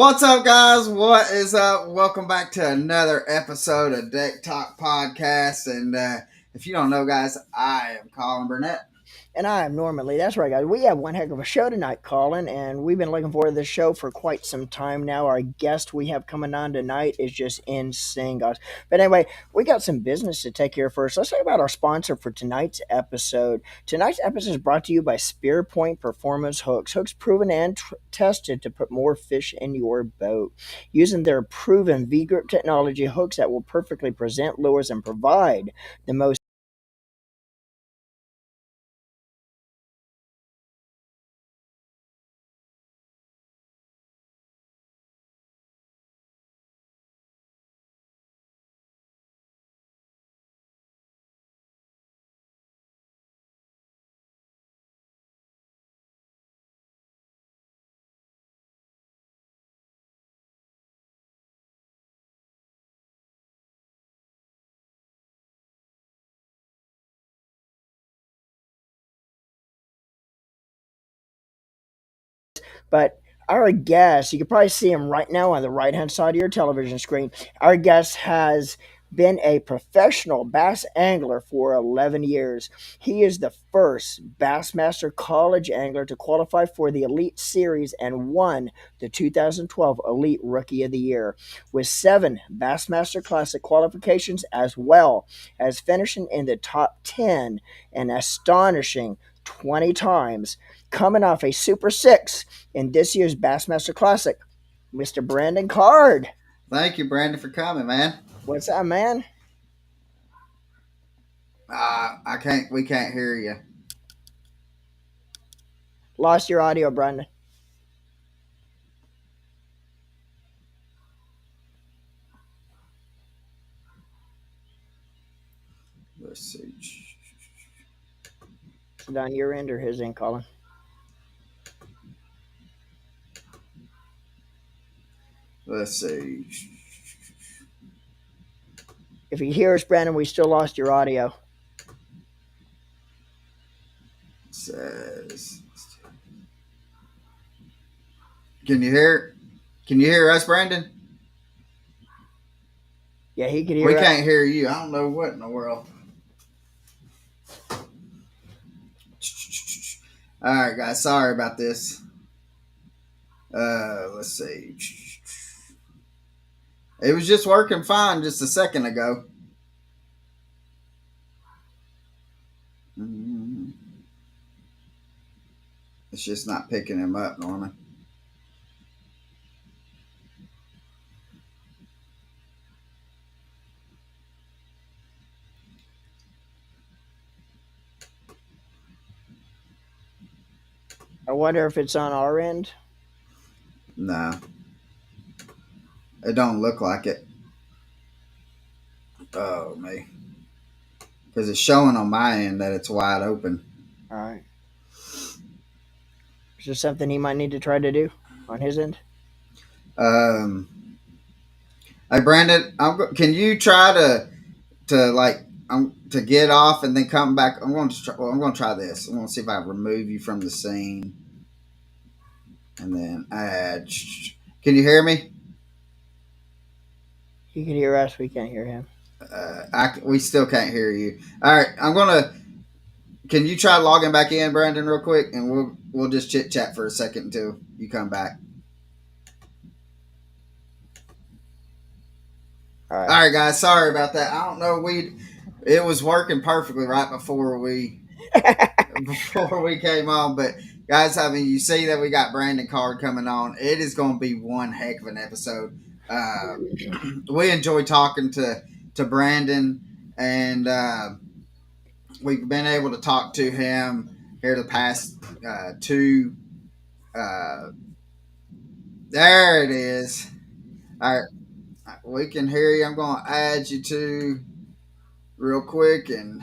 What's up, guys? What is up? Welcome back to another episode of Deck Talk Podcast. And if you don't know, guys, I am Colin Burnett. And I'm Norman Lee. That's right, guys. We have one heck of a show tonight, Colin, and we've been looking forward to this show for quite some time now. Our guest we have coming on tonight is just insane, guys. But anyway, we got some business to take care of first. Let's talk about our sponsor for tonight's episode. Tonight's episode is brought to you by Spear Point Performance Hooks. Hooks proven and tested to put more fish in your boat. Using their proven V-grip technology, hooks that will perfectly present lures and provide the most but our guest, you can probably see him right now on the right hand side of your television screen. Our guest has been a professional bass angler for 11 years. He is the first Bassmaster College angler to qualify for the Elite Series and won the 2012 Elite Rookie of the Year with 7 Bassmaster Classic qualifications, as well as finishing in the top 10 an astonishing 20 times, coming off a Super 6 in this year's Bassmaster Classic, Mr. Brandon Card. Thank you, Brandon, for coming, man. What's up, man? I can't. We can't hear you. Lost your audio, Brandon. Let's see. Is it on your end or his end, Colin? Let's see. If you hear us, Brandon, we still lost your audio. Says. Can you hear? Can you hear us, Brandon? Yeah, he could hear We us. can't hear you. I don't know what in the world. All right, guys. Sorry about this. Let's see. It was just working fine just a second ago. It's just not picking him up, Norman. I wonder if it's on our end. No, it don't look like it. Oh me, because it's showing on my end that it's wide open. All right. Is there something he might need to try to do on his end? Um, hey Brandon, can you try to like to get off and then come back? I'm going to try. Well, I'm going to try this. I'm going to see if I remove you from the scene and then add. Can you hear me? He could hear us. We can't hear him. We still can't hear you. All right, I'm gonna. Can you try logging back in, Brandon, real quick, and we'll just chit chat for a second until you come back. All All right. right, guys. Sorry about that. I don't know. It was working perfectly right before we came on, but guys, I mean, you see that we got Brandon Card coming on. It is going to be one heck of an episode. We enjoy talking to Brandon, and we've been able to talk to him here the past two. Uh, there it is. All right, we can hear you. I'm going to add you to real quick, and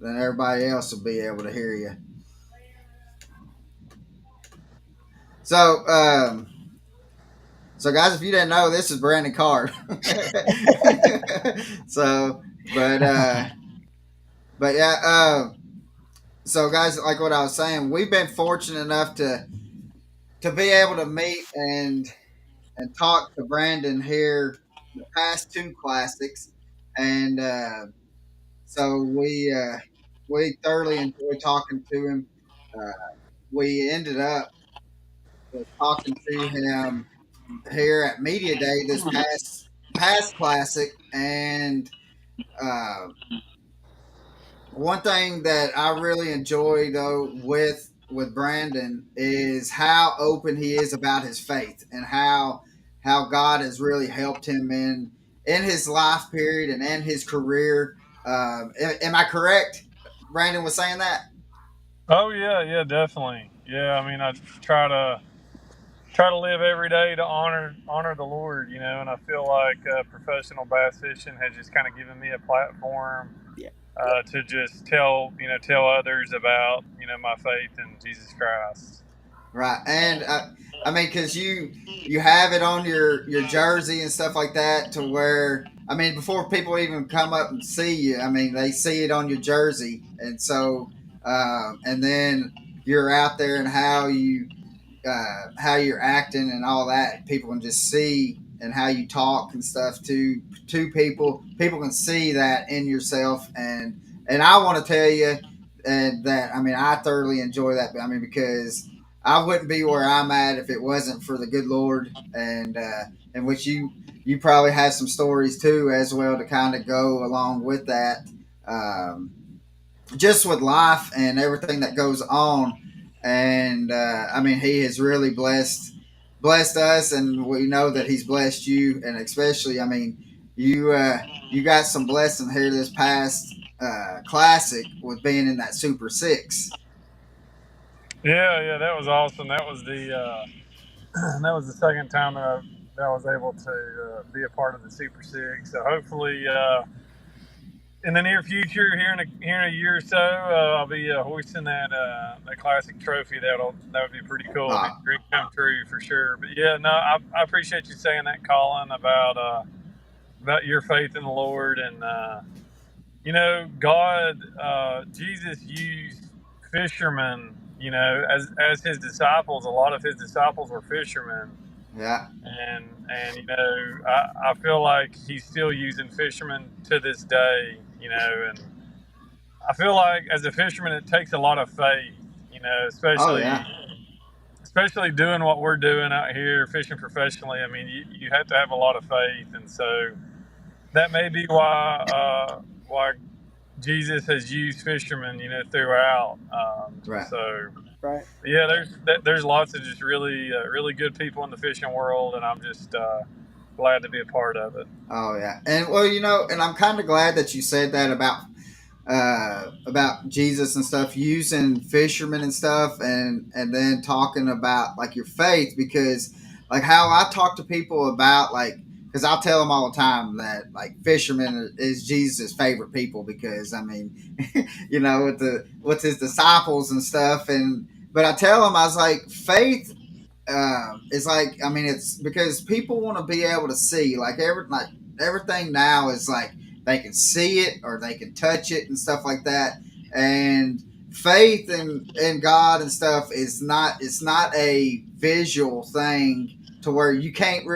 then everybody else will be able to hear you. So, guys, if you didn't know, this is Brandon Card. so, but yeah. So, guys, like what I was saying, we've been fortunate enough to be able to meet and talked to Brandon here the past two classics, and so we thoroughly enjoyed talking to him. Uh, we ended up talking to him here at Media Day this past classic, and uh, one thing that I really enjoy though with Brandon is how open he is about his faith and how God has really helped him in his life period and in his career. Am I correct? Brandon was saying that. Oh yeah, yeah, definitely. Yeah, I mean, I try to live every day to honor the Lord, and I feel like professional bass fishing has just kind of given me a platform Yeah. to just tell others about my faith in Jesus Christ. Right, and I mean, because you have it on your jersey and stuff like that, to where I mean, before people even come up and see you, I mean, they see it on your jersey, and so and then you're out there and how you're acting and all that. People can just see and how you talk and stuff to people. People can see that in yourself, and I want to tell you and that I mean I thoroughly enjoy that. I mean because I wouldn't be where I'm at if it wasn't for the good Lord and which you probably have some stories too as well to kind of go along with that. Um, just with life and everything that goes on. And I mean, he has really blessed us, and we know that he's blessed you, and especially, I mean, you got some blessing here this past classic with being in that Super Six. Yeah, yeah, that was awesome. That was the that was the second time that I was able to be a part of the Super Six. So hopefully, in the near future, here in a year or so, I'll be hoisting that classic trophy. That would be pretty cool. It'd be Ah, a dream come true for sure. But yeah, no, I appreciate you saying that, Colin, about your faith in the Lord. And God, Jesus used fishermen. As his disciples, a lot of his disciples were fishermen, yeah. and I feel like he's still using fishermen to this day. And I feel like as a fisherman, it takes a lot of faith. Oh Especially yeah. doing what we're doing out here, fishing professionally. I mean, you have to have a lot of faith, and so that may be why Jesus has used fishermen, throughout. Right. So Right. yeah, there's lots of just really good people in the fishing world, and I'm just glad to be a part of it. Oh yeah. And well, and I'm kind of glad that you said that about Jesus and stuff, using fishermen and stuff, and then talking about like your faith, because like how I talk to people about like because I'll tell them all the time that like fishermen is Jesus' favorite people because I mean, with his disciples and stuff, and but I tell them I was like faith it's like I mean it's because people want to be able to see like everything now is like they can see it or they can touch it and stuff like that, and faith in God and stuff is not it's not a visual thing to where you can't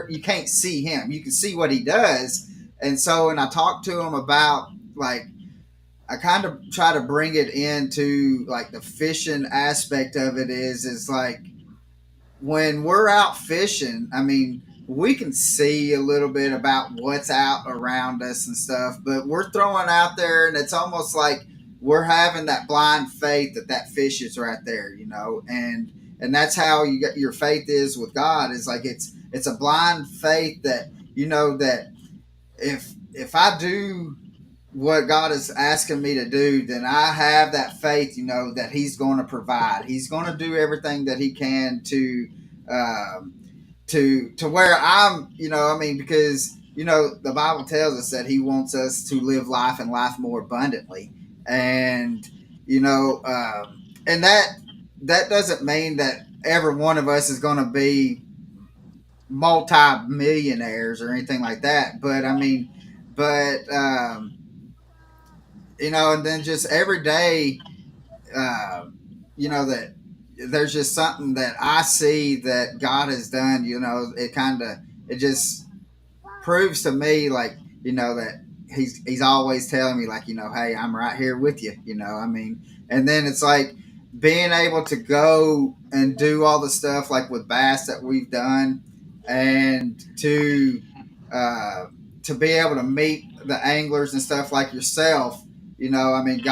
see him, you can see what he does. And so when I talk to him about like I kind of try to bring it into like the fishing aspect of it is like when we're out fishing, I mean, we can see a little bit about what's out around us and stuff, but we're throwing out there, and it's almost like we're having that blind faith that that fish is right there, and that's how you get your faith is with God. Is like it's a blind faith that that if I do what God is asking me to do, then I have that faith, that He's going to provide. He's going to do everything that He can um, to where I'm, I mean, because the Bible tells us that He wants us to live life and life more abundantly, and and that doesn't mean that every one of us is going to be multi-millionaires or anything like that, but I mean, but and then just every day, uh, that there's just something that I see that God has done. It kind of it just proves to me, like, that he's always telling me, like, hey, I'm right here with you. I mean, and then it's like being able to go and do all the stuff like with bass that we've done, and uh, to be able to meet the anglers and stuff like yourself. I mean,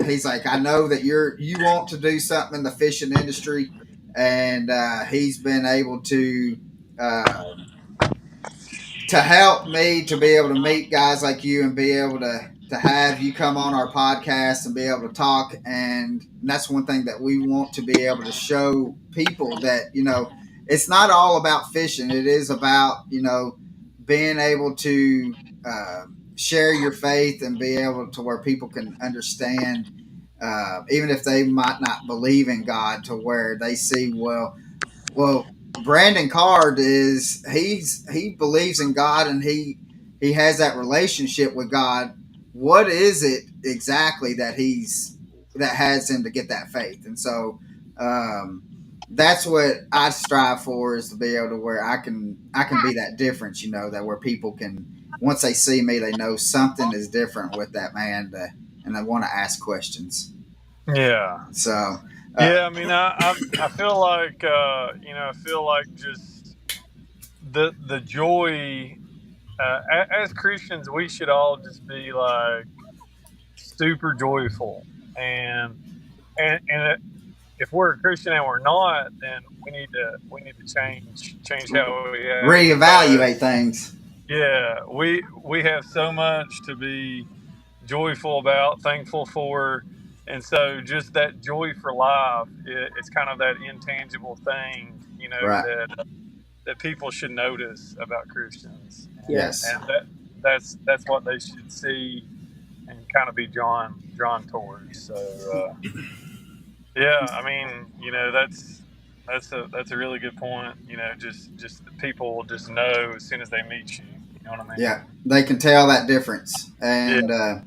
he's like, I know that you want to do something in the fishing industry, and he's been able uh, to help me to be able to meet guys like you and be able to have you come on our podcast and be able to talk. And that's one thing that we want to be able to show people, that it's not all about fishing. It is about being able to share your faith and be able to where people can understand, even if they might not believe in God, to where they see, well, Brandon Card he believes in God, and he has that relationship with God. What is it exactly that has him to get that faith? And so um, that's what I strive for, is to be able to where I can be that difference. That where people can, once they see me, they know something is different with that man, and they want to ask questions. Yeah. So Yeah, I mean, I feel like I feel like just the joy, as Christians, we should all just be like super joyful, and if we're a Christian and we're not, then we need to change how we act, reevaluate because things. yeah, we have so much to be joyful about, thankful for. And so just that joy for life, it's kind of that intangible thing, Right. that people should notice about Christians, and Yeah. Yes. and that's what they should see and kind of be drawn towards. So yeah, I mean, that's a really good point. Just people will just know as soon as they meet you. You know what I mean? Yeah, they can tell that difference. Yeah. And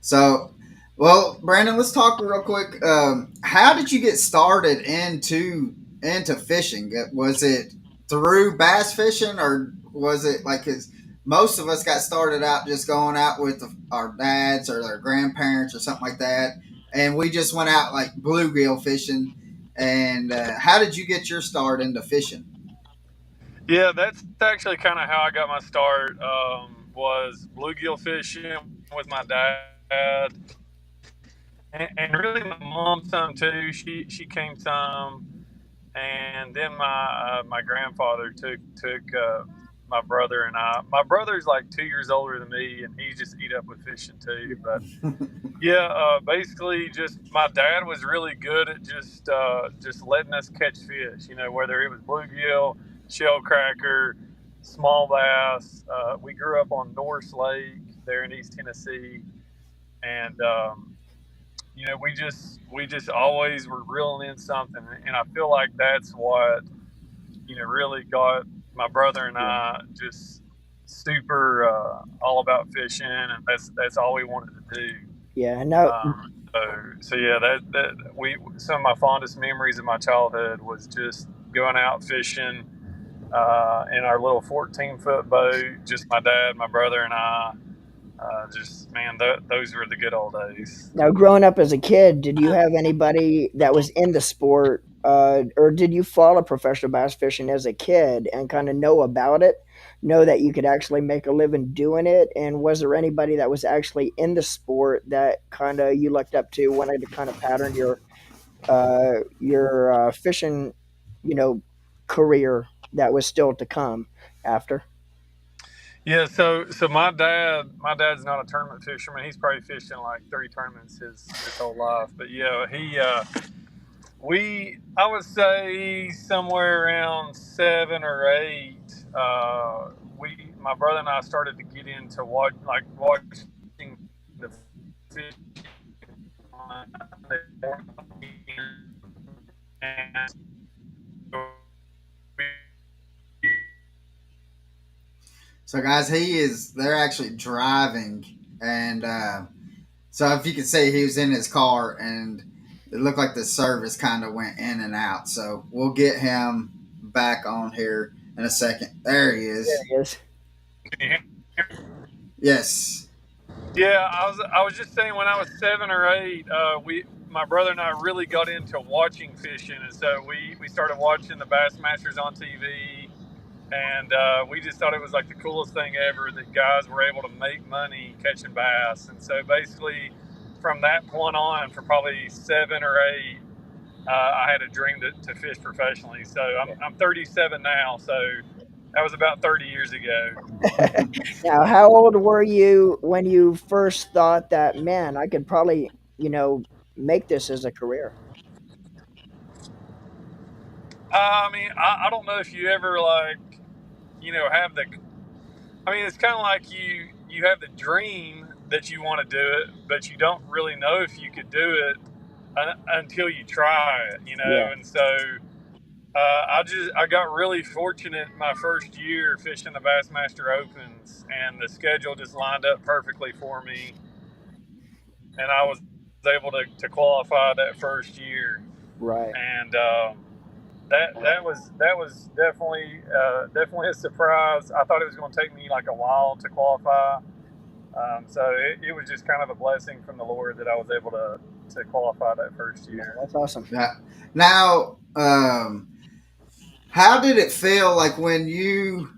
so, well, Brandon, let's talk real quick. How did you get started into fishing? Was it through bass fishing, or was it like, cause most of us got started out just going out with our dads or their grandparents or something like that, and we just went out like bluegill fishing. And how did you get your start into fishing? Yeah, that's actually kind of how I got my start. Was bluegill fishing with my dad, and really my mom some too. She came some, and then my grandfather took my brother and I. My brother's like 2 years older than me, and he just eat up with fishing too. But yeah, basically, just my dad was really good at just letting us catch fish. Whether it was bluegill, shell cracker, small bass. We grew up on Norse Lake there in East Tennessee, and we just always were reeling in something, and I feel like that's what really got my brother and I just super all about fishing, and that's all we wanted to do. Yeah. No. So yeah, that we some of my fondest memories of my childhood was just going out fishing in our little 14-foot boat, just my dad, my brother, and I. Just man, those were the good old days. Now, growing up as a kid, did you have anybody that was in the sport, or did you follow professional bass fishing as a kid and kind of know about it, know that you could actually make a living doing it? And was there anybody that was actually in the sport that kind of you looked up to, wanted to kind of pattern your fishing, you know, career that was still to come after? Yeah, so my dad's not a tournament fisherman. He's probably fished in like 30 tournaments his whole life. But yeah, I would say somewhere around 7 or 8. My brother and I started to get into watching the fish, and So, guys, they're actually driving. And so, if you could see, he was in his car, and it looked like the service kind of went in and out. So, we'll get him back on here. in a second. There he There is. he is. Yes. Yeah, I was just saying when I was 7 or 8, my brother and I really got into watching fishing, and so we started watching the Bassmasters on TV, and we just thought it was like the coolest thing ever that guys were able to make money catching bass. And so basically, from that point on, for probably 7 or 8, I had a dream to fish professionally. So I'm 37 now, so that was about 30 years ago. Now, how old were you when you first thought that, man, I could probably, make this as a career? I mean, I don't know if you ever like, have the. I mean, it's kind of like you have the dream that you want to do it, but you don't really know if you could do it until you try it, Yeah. And so I got really fortunate my first year fishing the Bassmaster Opens, and the schedule just lined up perfectly for me, and I was able to qualify that first year, Right. and that was definitely a surprise. I thought it was going to take me like a while to qualify, so it was just kind of a blessing from the Lord that I was able to qualify that first Yeah, year. that's awesome. Now, how did it feel like when you,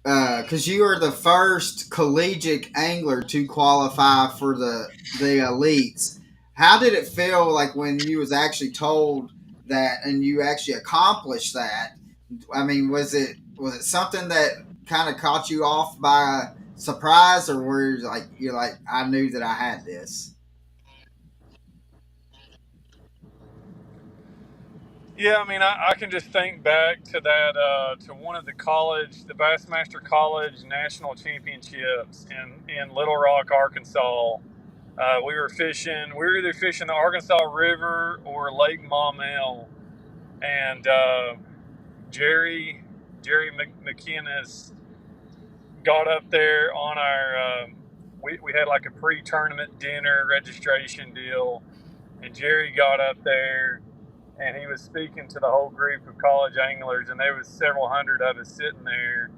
because you were the first collegiate angler to qualify for the elites? How did it feel like when you was actually told that and you actually accomplished that? I mean, was it something that kind of caught you off by surprise, or were you like I knew that I had this? Yeah, I mean, I can just think back to that, to one of the Bassmaster College National Championships in Little Rock, Arkansas. We were fishing. We were either fishing the Arkansas River or Lake Maumelle, and Jerry McInnes got up there on our. We had like a pre-tournament dinner registration deal, and Jerry got up there and he was speaking to the whole group of college anglers, and there was several hundred of us sitting there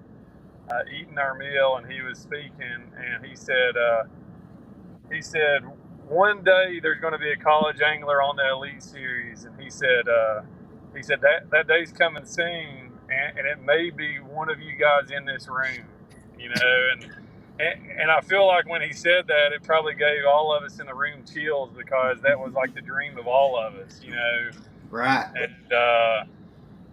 eating our meal, and he was speaking, and he said one day there's going to be a college angler on the Elite Series, and he said that day's coming soon, and it may be one of you guys in this room, and I feel like when he said that, it probably gave all of us in the room chills, because that was like the dream of all of us. Right. And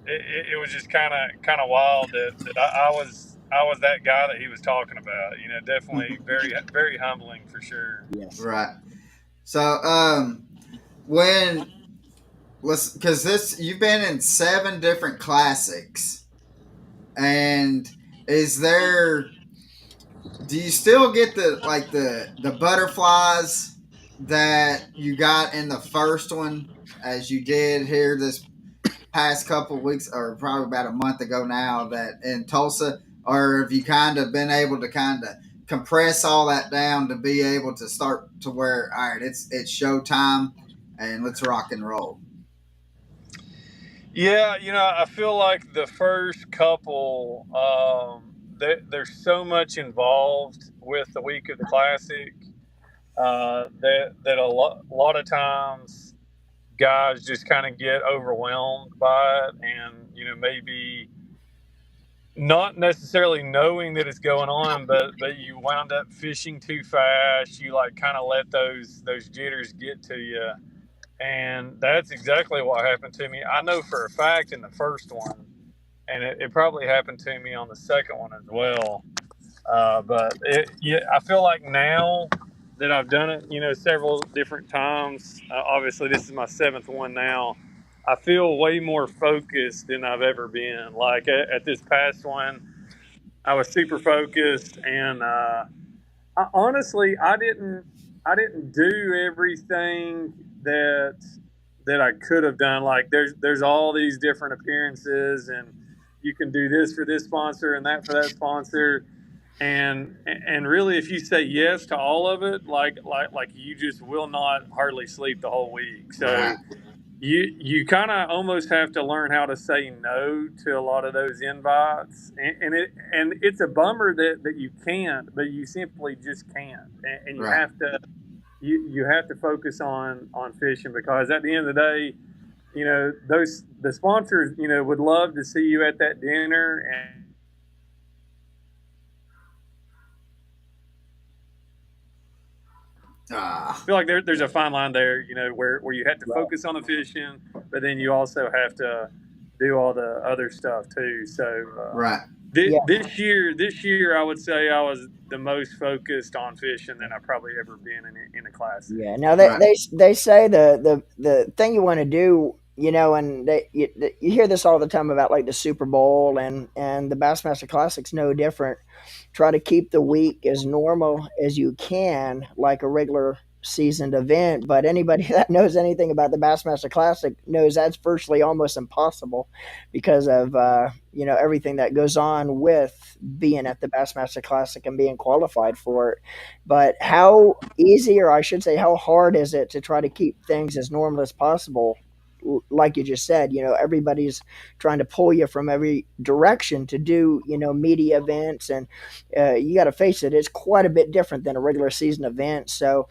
it was just kind of wild that I was that guy that he was talking about. Definitely very very humbling for sure. Yes. Right. So, when let's because this you've been in 7 different classics, and is there? Do you still get the butterflies that you got in the first one, as you did here this past couple of weeks, or probably about a month ago now, that in Tulsa, or have you kind of been able to kind of compress all that down to be able to start to where, all right, it's showtime and let's rock and roll? Yeah, I feel like the first couple, there's so much involved with the week of the classic, that a lot of times guys just kind of get overwhelmed by it, and maybe not necessarily knowing that it's going on, but you wound up fishing too fast. You like kind of let those jitters get to you, and that's exactly what happened to me. I know for a fact in the first one, and it probably happened to me on the second one as well. But yeah, I feel like now that I've done it, several different times. Obviously, this is my seventh one now. I feel way more focused than I've ever been. Like at this past one, I was super focused, and honestly, I didn't do everything that I could have done. Like there's all these different appearances, and you can do this for this sponsor and that for that sponsor, and really, if you say yes to all of it, like you just will not hardly sleep the whole week. So Right. you kind of almost have to learn how to say no to a lot of those invites, and it's a bummer that you can't, but you simply just can't, and you Right. have to you have to focus on fishing, because at the end of the day, those the sponsors, would love to see you at that dinner, and Ah. I feel like there's a fine line there, where you have to focus on the fishing, but then you also have to do all the other stuff too. So Right. Yeah, this year, I would say I was the most focused on fishing than I've probably ever been in a classic. yeah. Now Right. they say the thing you want to do, and you hear this all the time about like the Super Bowl and the Bassmaster Classic's no different. Try to keep the week as normal as you can, like a regular seasoned event. But anybody that knows anything about the Bassmaster Classic knows that's virtually almost impossible because of everything that goes on with being at the Bassmaster Classic and being qualified for it. But how easy, or I should say, how hard is it to try to keep things as normal as possible? Like you just said, everybody's trying to pull you from every direction to do, media events, and you got to face it, it's quite a bit different than a regular season event. So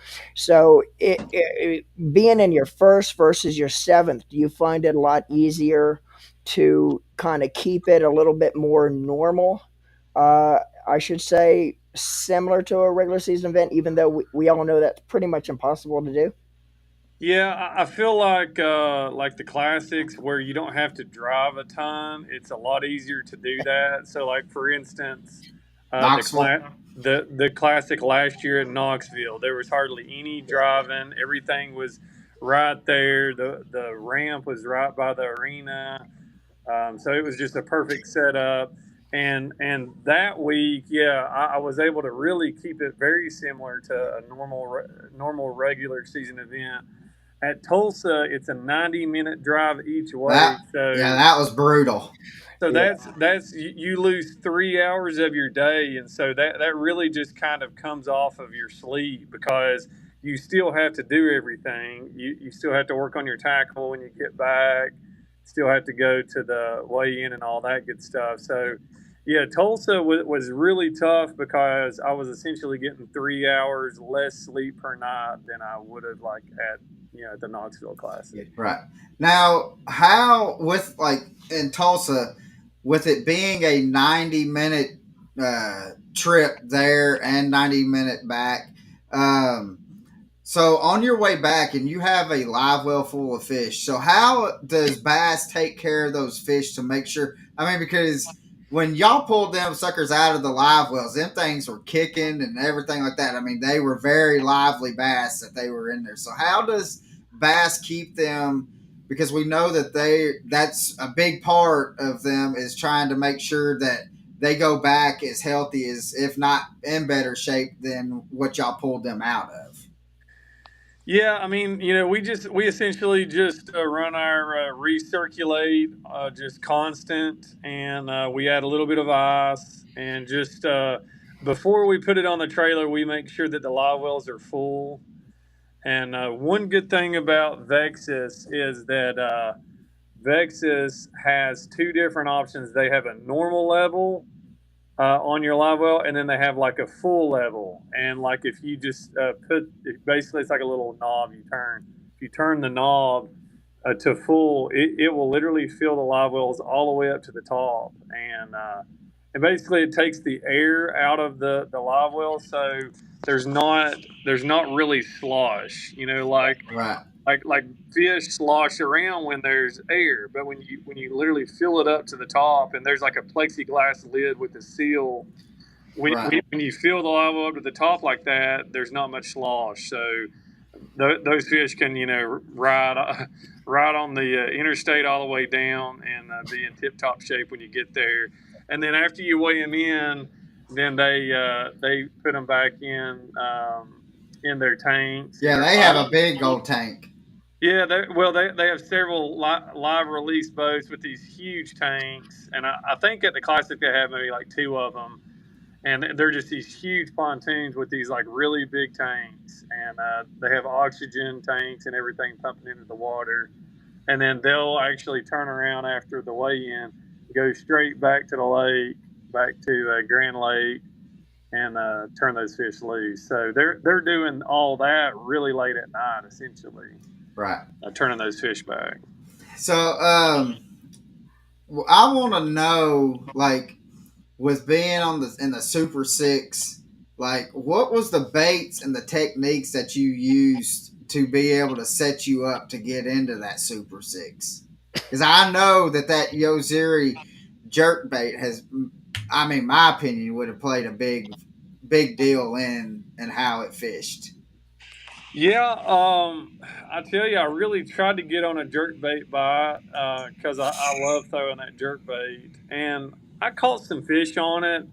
being in your first versus your seventh, do you find it a lot easier to kind of keep it a little bit more normal? I should say similar to a regular season event, even though we all know that's pretty much impossible to do. Yeah, I feel like the classics where you don't have to drive a ton. It's a lot easier to do that. So, like for instance, Knoxville. the classic last year at Knoxville, there was hardly any driving. Everything was right there. The ramp was right by the arena, so it was just a perfect setup. And that week, yeah, I was able to really keep it very similar to a normal regular season event. At Tulsa, it's a 90-minute drive each way. That yeah, that was brutal. So Yeah, that's you lose 3 hours of your day, and so that really just kind of comes off of your sleep, because you still have to do everything. You still have to work on your tackle when you get back. Still have to go to the weigh in and all that good stuff. So yeah, Tulsa was really tough because I was essentially getting 3 hours less sleep per night than I would have like at the Knoxville Classic. Right. Now, how with like in Tulsa, with it being a 90-minute trip there and 90-minute back, um, so on your way back, and you have a live well full of fish. So how does Bass take care of those fish to make sure? I mean, because when y'all pulled them suckers out of the live wells, them things were kicking and everything like that. I mean, they were very lively bass that they were in there. So how does Bass keep them? Because we know that that's a big part of them is trying to make sure that they go back as healthy as, if not in better shape than what y'all pulled them out of. Yeah, I mean, we essentially just run our recirculate just constant, and we add a little bit of ice, and just before we put it on the trailer, we make sure that the live wells are full. And one good thing about Vexus is that Vexus has two different options. They have a normal level on your live well, and then they have like a full level. And like if you just basically it's like a little knob you turn. If you turn the knob to full, it will literally fill the live wells all the way up to the top, and basically it takes the air out of the live well, so there's not really slosh. Right. Like fish slosh around when there's air, but when you literally fill it up to the top, and there's like a plexiglass lid with a seal. Right. When you fill the lava up to the top like that, there's not much slosh, so those fish can ride ride on the interstate all the way down, and be in tip top shape when you get there. And then after you weigh them in, then they put them back in their tanks, in Yeah, their they have live. a big old tank. Yeah, they have several live release boats with these huge tanks, and I think at the classic they have maybe like two of them, and they're just these huge pontoons with these like really big tanks, and they have oxygen tanks and everything pumping into the water. and then they'll actually turn around after the weigh-in, go straight back to the lake, back to Grand Lake, and turn those fish loose. So they're doing all that really late at night, essentially, Right. turning those fish back. So, I want to know, like, with being on in the Super Six, like, what was the baits and the techniques that you used to be able to set you up to get into that Super Six? Because I know that Yo-Zuri jerk bait has, I mean, my opinion would have played a big deal in how it fished. Yeah, I tell you, I really tried to get on a jerk bait bite because I love throwing that jerk bait, and I caught some fish on it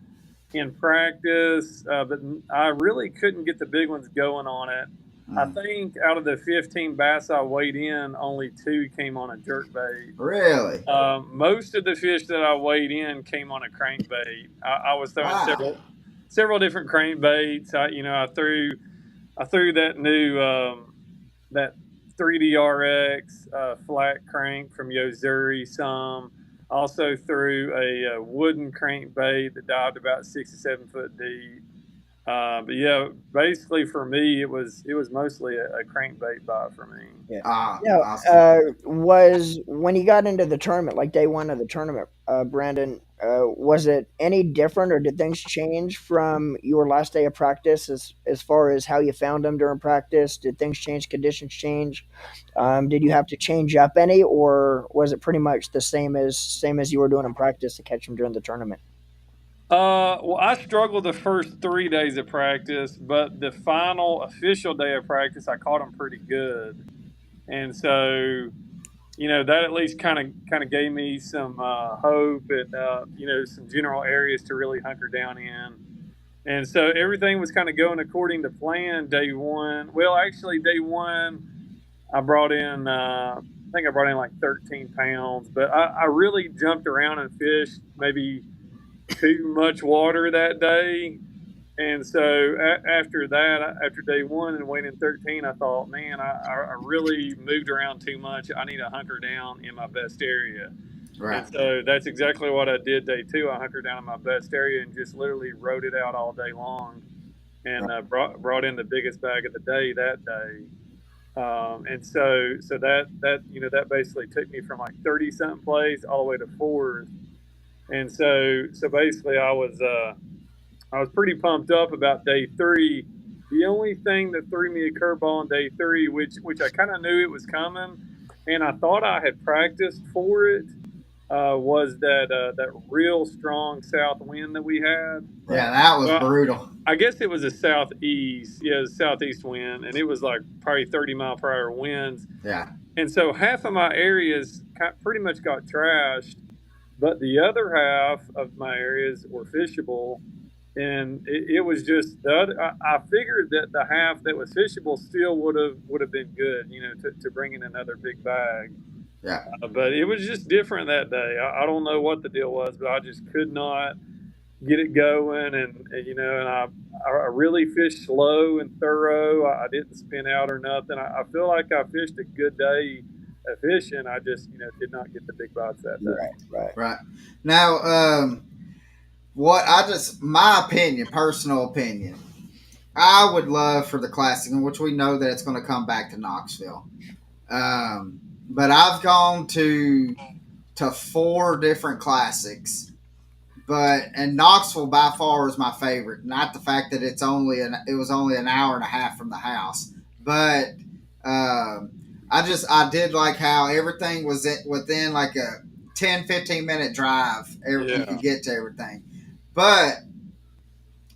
in practice, but I really couldn't get the big ones going on it. I Mm. think out of the 15 bass I weighed in, only 2 came on a jerk bait. Really? Most of the fish that I weighed in came on a crankbait. I was throwing Wow. several different crankbaits. I threw that new that 3DRX flat crank from Yo-Zuri some. Also threw a wooden crankbait that dived about 6 to 7 foot deep. But yeah, basically for me, it was mostly a crankbait bite for me. Yeah. Ah, Now, awesome. was when you got into the tournament, like day one of the tournament, Brandon, was it any different, or did things change from your last day of practice as far as how you found them during practice? Did things change? Conditions change? Did you have to change up any, or was it pretty much the same as you were doing in practice to catch them during the tournament? Well, I struggled the first 3 days of practice, but the final official day of practice, I caught them pretty good, and so that at least kind of gave me some hope and some general areas to really hunker down in. And so everything was kind of going according to plan day one. Well, actually, day one I brought in I think I brought in like 13 pounds, but I really jumped around and fished maybe too much water that day. And so after that, after day one and weighing in 13, I thought, man, I really moved around too much. I need to hunker down in my best area. Right. And so that's exactly what I did day two. I hunkered down in my best area and just literally rode it out all day long, and brought in the biggest bag of the day that day. And so that basically took me from like 30 something place all the way to fourth. And so basically I was pretty pumped up about day three. The only thing that threw me a curveball on day three, which I kind of knew it was coming, and I thought I had practiced for it, was that real strong south wind that we had. Yeah, that was Well, brutal. I guess it was a southeast, yeah, southeast wind, and it was like probably 30-mile-per-hour winds. Yeah. And so half of my areas pretty much got trashed, but the other half of my areas were fishable. And it was just the other. I figured that the half that was fishable still would have been good, to bring in another big bag. Yeah. But it was just different that day. I don't know what the deal was, but I just could not get it going, and I really fished slow and thorough. I didn't spin out or nothing. I feel like I fished a good day of fishing. I just did not get the big bites that day. Right. Right. Now, my opinion, personal opinion, I would love for the Classic, in which we know that it's going to come back to Knoxville. But I've gone to 4 different Classics, and Knoxville by far is my favorite. Not the fact that it was only an hour and a half from the house, but I did like how everything was within like a 10-15 minute drive. You could get to everything. But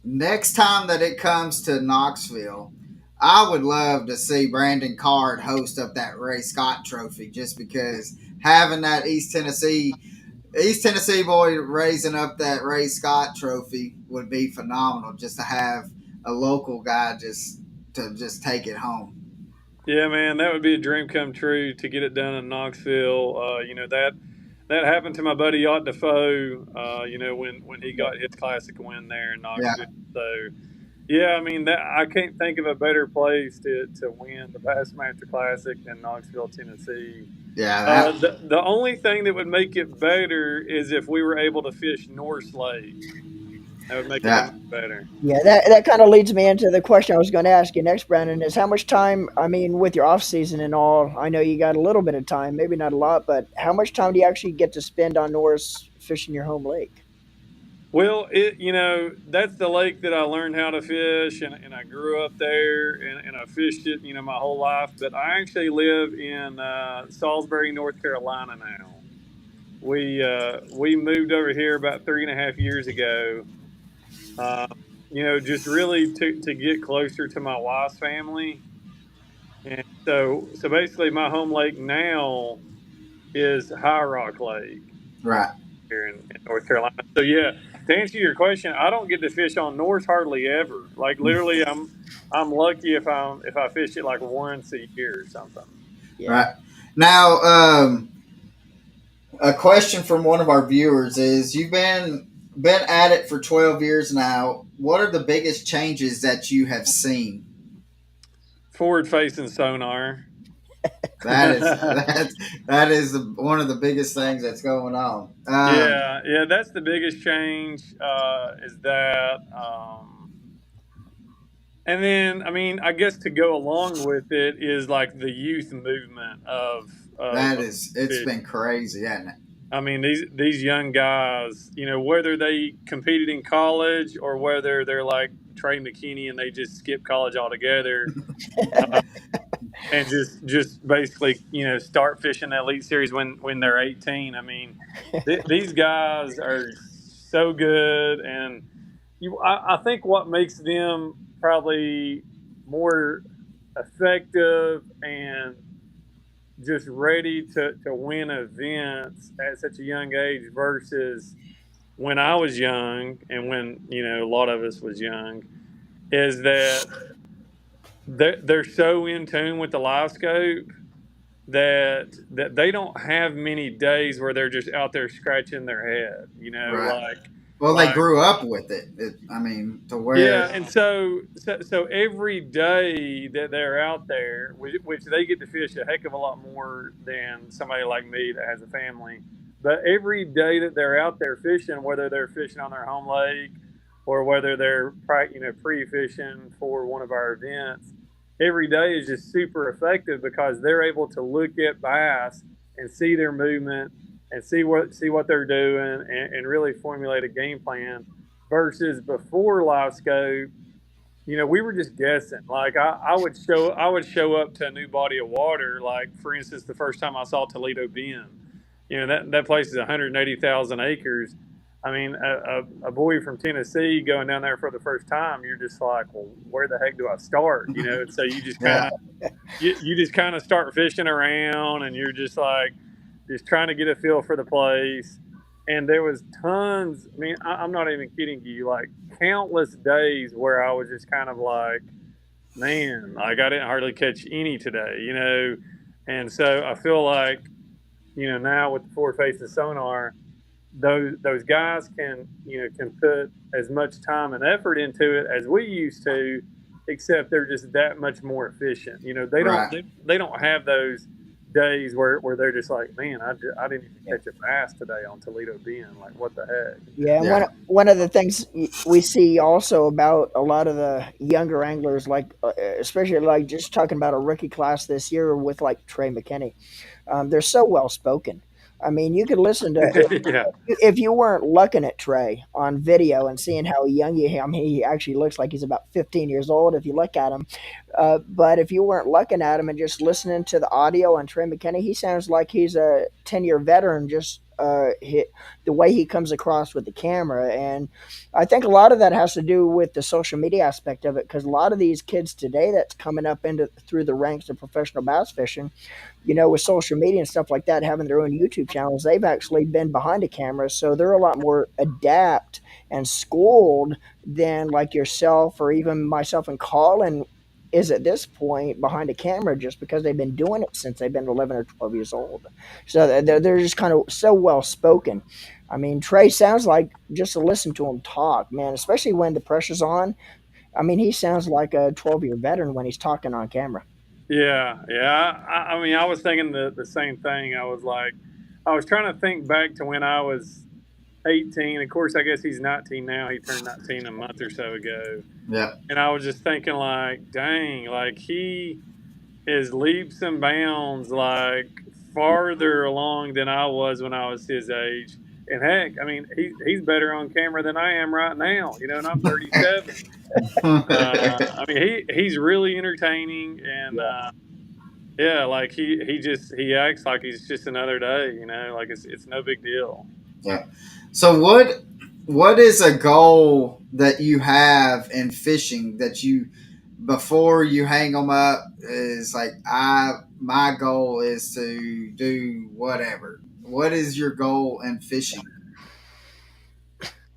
next time that it comes to Knoxville, I would love to see Brandon Card host up that Ray Scott Trophy, just because having that East Tennessee boy raising up that Ray Scott Trophy would be phenomenal. Just to have a local guy just take it home. Yeah, man, that would be a dream come true to get it done in Knoxville. That happened to my buddy Yacht Defoe. When he got his classic win there in Yeah. Knoxville. So, yeah, I mean I can't think of a better place to win the Bassmaster Classic than Knoxville, Tennessee. Yeah, that The only thing that would make it better is if we were able to fish Norse Lake. That would make it that that much better. Yeah, that kind of leads me into the question I was going to ask you next, Brandon. Is how much time? I mean, with your off season and all, I know you got a little bit of time, maybe not a lot, but how much time do you actually get to spend on Norris fishing your home lake? Well, that's the lake that I learned how to fish, and I grew up there, and I fished it, my whole life. But I actually live in Salisbury, North Carolina now. We moved over here about 3.5 years ago. Uh, just really to get closer to my wife's family, and so basically my home lake now is High Rock Lake right. here in North Carolina. So yeah, to answer your question, I don't get to fish on North hardly ever. Like literally, I'm lucky if I fish it like once a year or something. Yeah. Right. Now, a question from one of our viewers is: You've been at it for 12 years now. What are the biggest changes that you have seen? Forward facing sonar. That is that is one of the biggest things that's going on. Yeah, that's the biggest change. Is that, and then I mean, I guess to go along with it is like the youth movement That of is, it's fish. been crazy, hasn't it? I mean, these young guys, whether they competed in college or whether they're like Trey McKinney and they just skip college altogether, uh, and just basically start fishing the Elite Series when they're 18. I mean, these guys are so good, and I think what makes them probably more effective and just ready to win events at such a young age versus when I was young and when a lot of us was young is that they're so in tune with the live scope that they don't have many days where they're just out there scratching their head, Right. like Well, they like grew up with it. I mean, to yeah, where and so every day that they're out there, which they get to fish a heck of a lot more than somebody like me that has a family. But every day that they're out there fishing, whether they're fishing on their home lake or whether they're pre-fishing for one of our events, every day is just super effective because they're able to look at bass and see their movement and see what they're doing and really formulate a game plan versus before live scope, we were just guessing. Like I would show up to a new body of water. Like for instance, the first time I saw Toledo Bend, that place is 180,000 acres. I mean, a boy from Tennessee going down there for the first time, you're just like, well, where the heck do I start? And so you just kind yeah, of you just kind of start fishing around, and you're just like just trying to get a feel for the place. And there was tons. I mean, I'm not even kidding you. Like countless days where I was just kind of like, man, like I didn't hardly catch any today. And so I feel like now with the forward facing sonar, those guys can put as much time and effort into it as we used to, except they're just that much more efficient. They don't right. they don't have those days where they're just like, man, I didn't even catch a bass today on Toledo Bend. Like, what the heck? Yeah, and one Yeah, one of the things we see also about a lot of the younger anglers, like especially like just talking about a rookie class this year with like Trey McKinney, they're so well spoken. I mean, you could listen to Yeah, if you weren't looking at Trey on video and seeing how young he, I mean, he actually looks like he's about 15 years old if you look at him. But if you weren't looking at him and just listening to the audio on Trey McKinney, he sounds like he's a 10-year veteran. Just the way he comes across with the camera, and I think a lot of that has to do with the social media aspect of it, because a lot of these kids today that's coming up into through the ranks of professional bass fishing, with social media and stuff like that, having their own YouTube channels, they've actually been behind a camera, so they're a lot more adept and schooled than like yourself or even myself and Colin is at this point behind a camera, just because they've been doing it since they've been 11 or 12 years old. So they're just kind of so well spoken. I mean, Trey sounds like, just to listen to him talk, man, especially when the pressure's on. I mean, he sounds like a 12-year veteran when he's talking on camera. Yeah, yeah. I mean, I was thinking the same thing. I was trying to think back to when I was 18. Of course, I guess he's 19 now. He turned 19 a month or so ago. Yeah. And I was just thinking, like, dang, like he is leaps and bounds, like farther along than I was when I was his age. And heck, I mean, he's better on camera than I am right now, and I'm 37. I mean, he's really entertaining, and yeah, like he acts like he's just another day, like it's no big deal. Yeah. So what is a goal that you have in fishing that you before you hang them up is like my goal is to do whatever. What is your goal in fishing?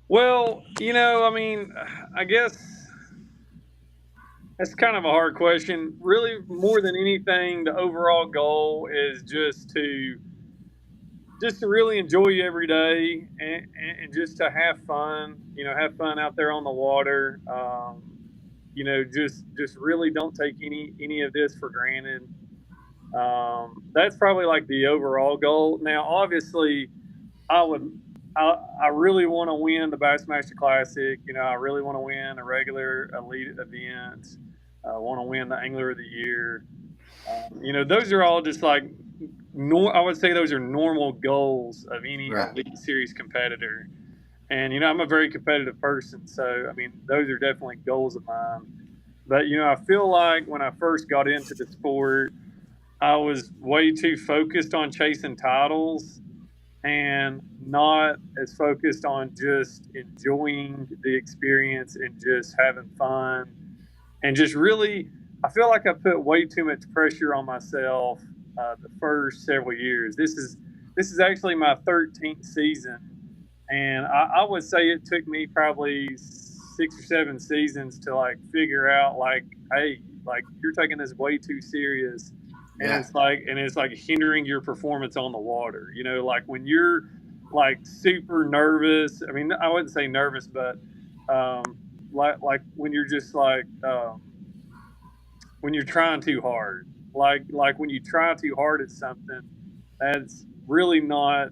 Well, I mean, I guess that's kind of a hard question. Really, more than anything, the overall goal is just to really enjoy every day and just to have fun. Have fun out there on the water. Just really don't take any of this for granted. That's probably like the overall goal. Now, obviously, I would. I really want to win the Bassmaster Classic. I really want to win a regular elite event. I want to win the Angler of the Year. Those are all just like I would say those are normal goals of any Right. elite series competitor. And I'm a very competitive person, so I mean those are definitely goals of mine. But I feel like when I first got into the sport, I was way too focused on chasing titles and not as focused on just enjoying the experience and just having fun and just really I feel like I put way too much pressure on myself the first several years. This is actually my 13th season, and I would say it took me probably 6 or 7 seasons to like figure out like, hey, like you're taking this way too serious, and Yeah. it's like hindering your performance on the water. Like when you're like super nervous. I mean, I wouldn't say nervous, but like when you're just like when you're trying too hard. Like when you try too hard at something, that's really not.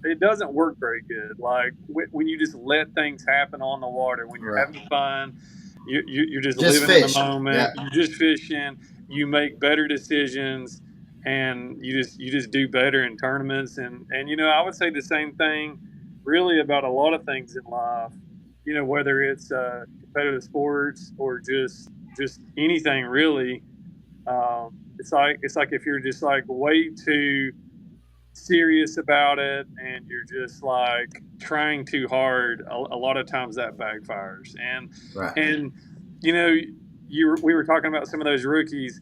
It doesn't work very good. Like when you just let things happen on the water, when you're Right. having fun, you're just Just living in the fish. moment. Yeah. You're just fishing. You make better decisions, and you just do better in tournaments. And I would say the same thing, really about a lot of things in life. Whether it's competitive sports or just anything really. It's like if you're just like way too serious about it and you're just like trying too hard, a lot of times that backfires. And Right. and you know, we were talking about some of those rookies.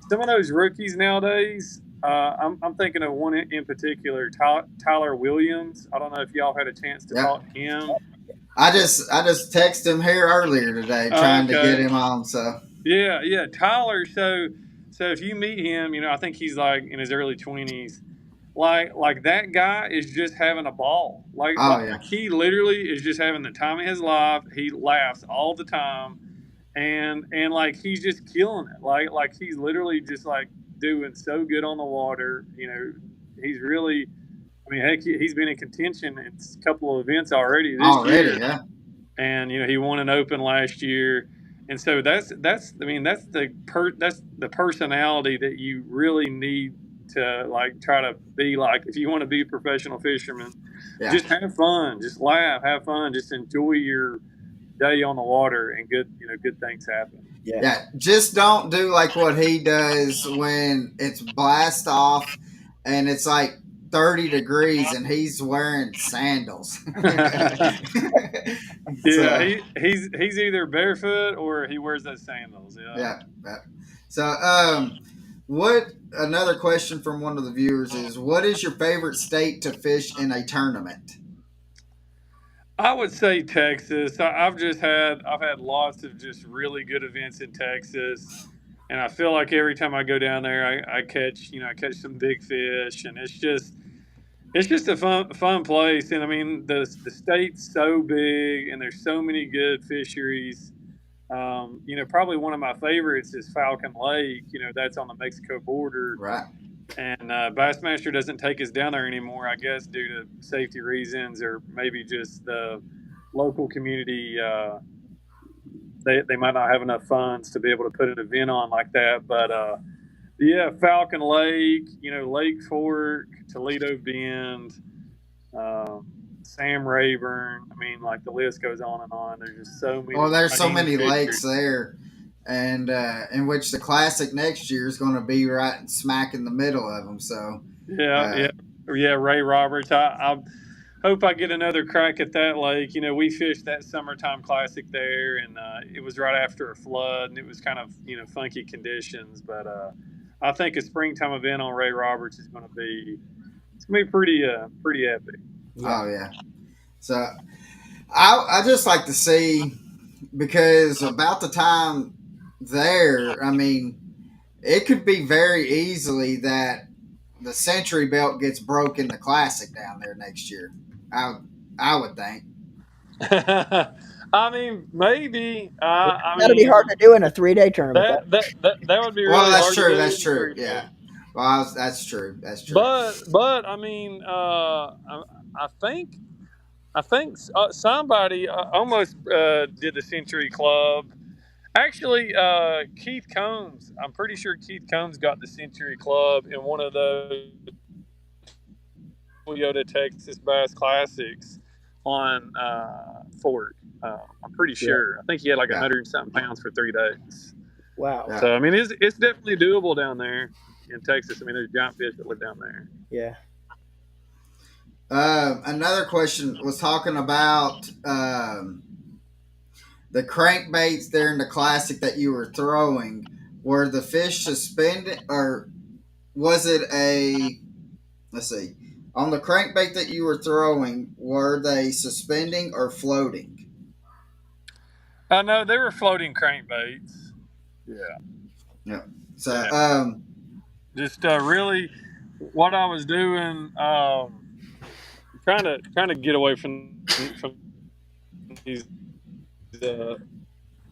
Some of those rookies nowadays. I'm thinking of one in particular, Tyler Williams. I don't know if y'all had a chance to Yeah. talk to him. I just texted him here earlier today trying to get Okay. him on. So Yeah. Tyler. So if you meet him, I think he's like in his early 20s. Like that guy is just having a ball. Like oh like yeah. he literally is just having the time of his life. He laughs all the time, and like he's just killing it. Like he's literally just like doing so good on the water. He's really. I mean, heck, he's been in contention in a couple of events already this Already, year, yeah. and he won an Open last year. And so that's I mean that's the personality that you really need to like try to be like if you want to be a professional fisherman. Yeah. Just have fun, just laugh, have fun, just enjoy your day on the water, and good things happen. Yeah, just don't do like what he does when it's blast off and it's like 30 degrees and he's wearing sandals. Yeah, So, he's either barefoot or he wears those sandals. Yeah. yeah. Yeah. So, what another question from one of the viewers is what is your favorite state to fish in a tournament? I would say Texas. I've had lots of just really good events in Texas, and I feel like every time I go down there, I catch some big fish, and it's just a fun place. And I mean the state's so big, and there's so many good fisheries. Probably one of my favorites is Falcon Lake. That's on the Mexico border, Right. and Bassmaster doesn't take us down there anymore. I guess due to safety reasons, or maybe just the local community. They might not have enough funds to be able to put an event on like that. But yeah, Falcon Lake, Lake Fork, Toledo Bend, Sam Rayburn. I mean, like the list goes on and on. There's just so many. Well, there's so many lakes there, and in which the Classic next year is going to be right smack in the middle of them. So yeah. Ray Roberts. I hope I get another crack at that lake. We fished that summertime Classic there, and it was right after a flood, and it was kind of funky conditions. But I think a springtime event on Ray Roberts is going to be pretty epic. Oh yeah. So I just like to see, because about the time there, I mean, it could be very easily that the Century Belt gets broke in the Classic down there next year. I would think. I mean, maybe. That'd be hard to do in a 3-day tournament. That would be really well. That's hard true. to do. That's true. Yeah. Well, that's true. That's true. But I mean, I think somebody almost did the Century Club. Actually, Keith Combs. I'm pretty sure Keith Combs got the Century Club in one of those Toyota Texas Bass Classics on Fort. I'm pretty sure. I think he had like 100 and something pounds for 3 days. Wow. Yeah. So I mean, it's definitely doable down there in Texas. I mean, there's giant fish that live down there. Yeah. Another question was talking about the crankbaits there in the Classic that you were throwing. Were the fish suspended, or was it a? Let's see. On the crankbait that you were throwing, were they suspending or floating? No, they were floating crankbaits. Yeah. So, just really, what I was doing, trying to get away from these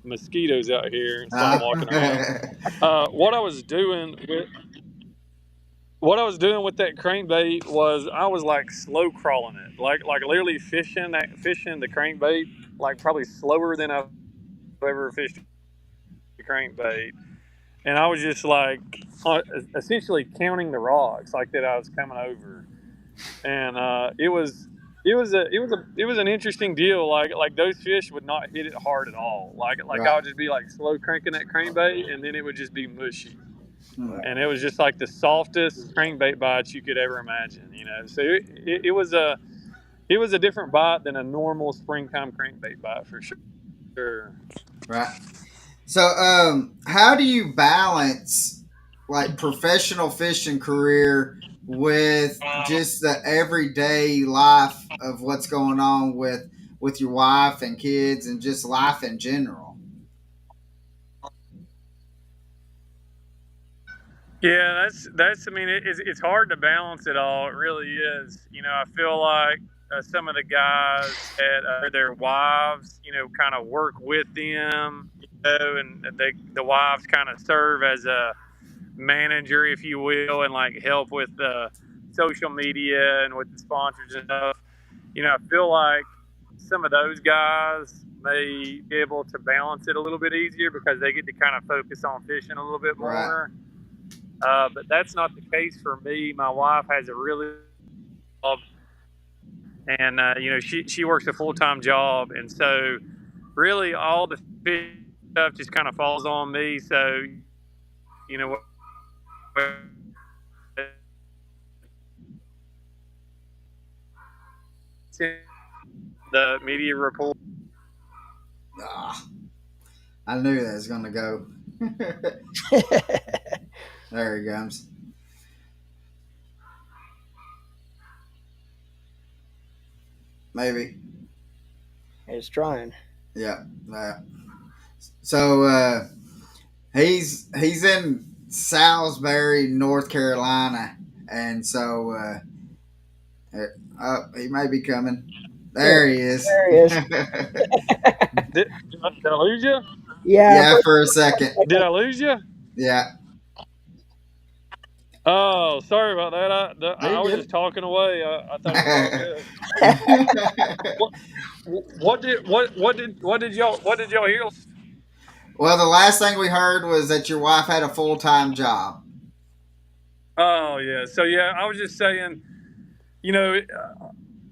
mosquitoes out here and start walking around. What I was doing with that crankbait was I was like slow crawling it, like literally fishing the crankbait, like probably slower than I've ever fished a crankbait, and I was just like essentially counting the rocks like that I was coming over, and it was an interesting deal. Like those fish would not hit it hard at all. Like Right. I would just be like slow cranking that crankbait, and then it would just be mushy. Right. And it was just like the softest crankbait bites you could ever imagine. So it was a different bite than a normal springtime crankbait bite for sure. Right. So, how do you balance like professional fishing career with just the everyday life of what's going on with your wife and kids and just life in general? Yeah, that's. I mean, it's hard to balance it all. It really is. I feel like some of the guys that their wives, kind of work with them, and the wives kind of serve as a manager, if you will, and like help with the social media and with the sponsors and stuff. I feel like some of those guys may be able to balance it a little bit easier because they get to kind of focus on fishing a little bit more. Right. But that's not the case for me. My wife has a really job, and she works a full-time job, and so really all the fish stuff just kind of falls on me. So the media report. I knew that was going to go. There he comes. Maybe. He's trying. Yeah. So he's in Salisbury, North Carolina, and so he may be coming. There he is. There he is. Did I lose you? Yeah, Yeah, for a second. Did I lose you? Yeah. Oh, sorry about that. Are I you was just good? talking away. I thought it was all good. What what did y'all hear? Well, the last thing we heard was that your wife had a full time job. Oh yeah. So yeah, I was just saying, you know,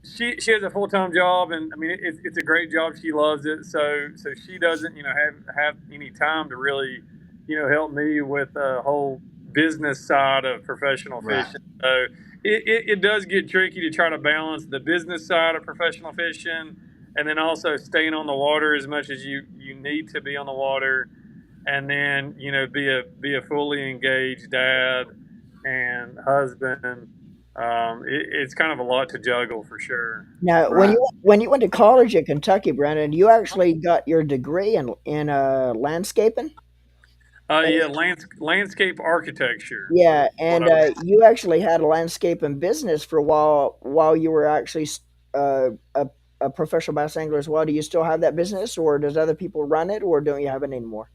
she has a full time job, and I mean it's a great job. She loves it. So she doesn't have any time to really help me with the whole business side of professional Right. fishing. So it does get tricky to try to balance the business side of professional fishing, and then also staying on the water as much as you need to be on the water, and then be a fully engaged dad and husband. It's kind of a lot to juggle for sure. now, Right. when you went to college at Kentucky, Brandon, you actually got your degree in landscaping. Yeah, landscape architecture Yeah, was what and I was. you actually had a landscaping business for a while you were actually a professional bass angler as well. Do you still have that business, or does other people run it, or don't you have it anymore?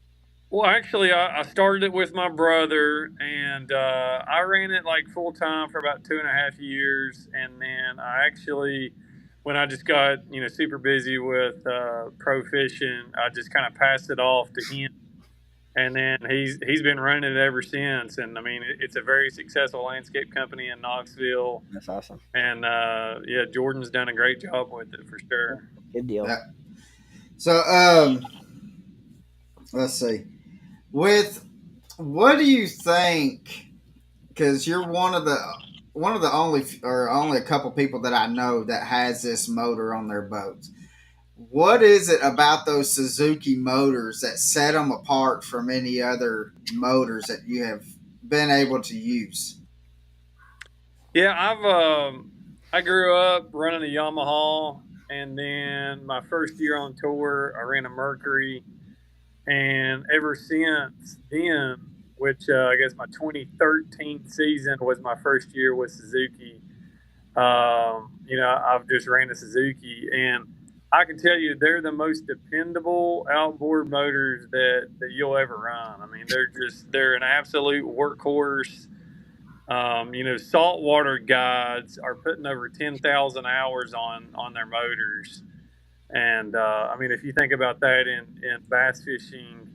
Well, actually, I started it with my brother, and I ran it like full time for about 2.5 years, and then when I just got super busy with pro fishing, I just kind of passed it off to him, and then he's been running it ever since. And I mean, it's a very successful landscape company in Knoxville, That's awesome. and yeah, Jordan's done a great job with it for sure. Good deal. Yeah. So, let's see. With what do you think? Because you're one of the only a couple people that I know that has this motor on their boats. What is it about those Suzuki motors that set them apart from any other motors that you have been able to use? Yeah, I grew up running a Yamaha, and then my first year on tour, I ran a Mercury, and ever since then, which I guess my 2013 season was my first year with Suzuki. I've just ran a Suzuki, and I can tell you they're the most dependable outboard motors that you'll ever run. I mean, they're an absolute workhorse. Saltwater guides are putting over 10,000 hours on their motors, and I mean, if you think about that in bass fishing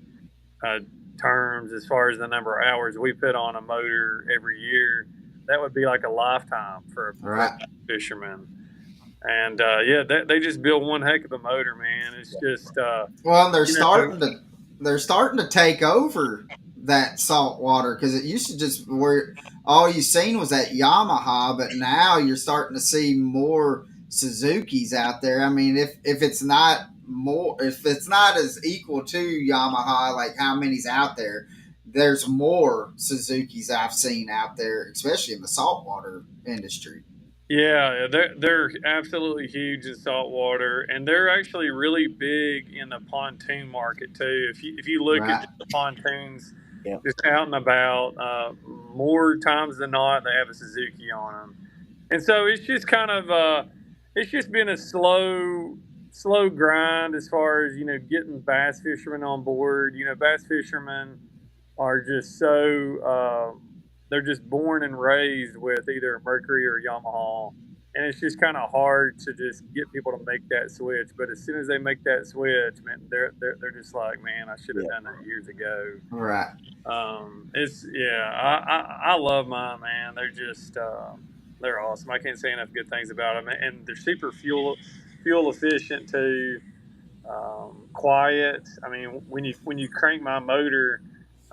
uh, terms, as far as the number of hours we put on a motor every year, that would be like a lifetime for a Right. fisherman. And yeah, they just build one heck of a motor, man. It's just Well, they're you know, starting to take over that salt water because it used to just where all you seen was that Yamaha, but now you're starting to see more Suzuki's out there. I mean, if it's not more, if it's not as equal to Yamaha, like how many's out there, there's more Suzuki's I've seen out there, especially in the saltwater industry. yeah, they're absolutely huge in saltwater, and they're actually really big in the pontoon market too. If you look at Right. just the pontoons, Yeah. just out and about, more times than not, they have a Suzuki on them, and so it's just kind of it's just been a slow grind as far as getting bass fishermen on board. Bass fishermen are just they're just born and raised with either a Mercury or a Yamaha, and it's just kind of hard to just get people to make that switch. But as soon as they make that switch, man, they're just like, man, I should have Yeah. done that years ago. Right. It's yeah, I love mine, man. They're awesome. I can't say enough good things about them, and they're super fuel efficient too. Quiet. I mean, when you crank my motor,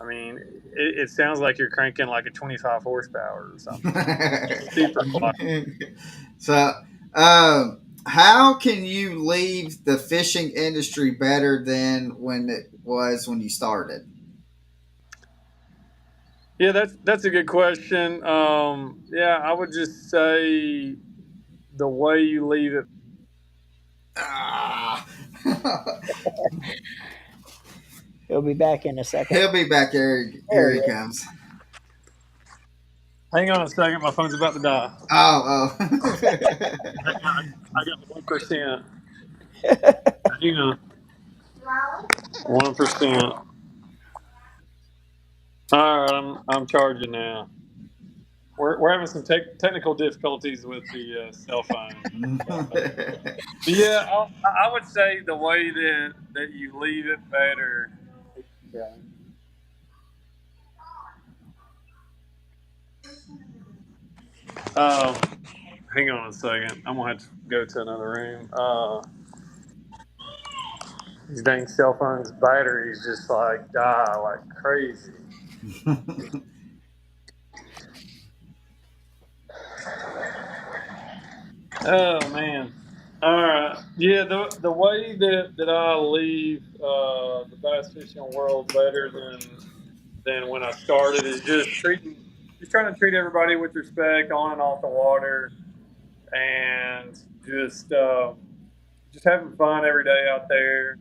I mean, it sounds like you're cranking like a 25 horsepower or something. Super quiet. So, how can you leave the fishing industry better than when it was when you started? Yeah, that's a good question. Yeah, I would just say the way you leave it. Ah. He'll be back in a second. He'll be back here. There Here he he is. comes. Hang on a second, my phone's about to die. Oh, oh. I got 1%. Hang on. 1%. All right, I'm charging now. We're having some technical difficulties with the cell phone. But yeah, I would say the way that you leave it better. Yeah. Um, hang on a second. I'm gonna have to go to another room. These dang cell phones' batteries just like die like crazy. Oh man. All right. Yeah, the way that I leave the bass fishing world better than when I started is just trying to treat everybody with respect on and off the water, and just having fun every day out there,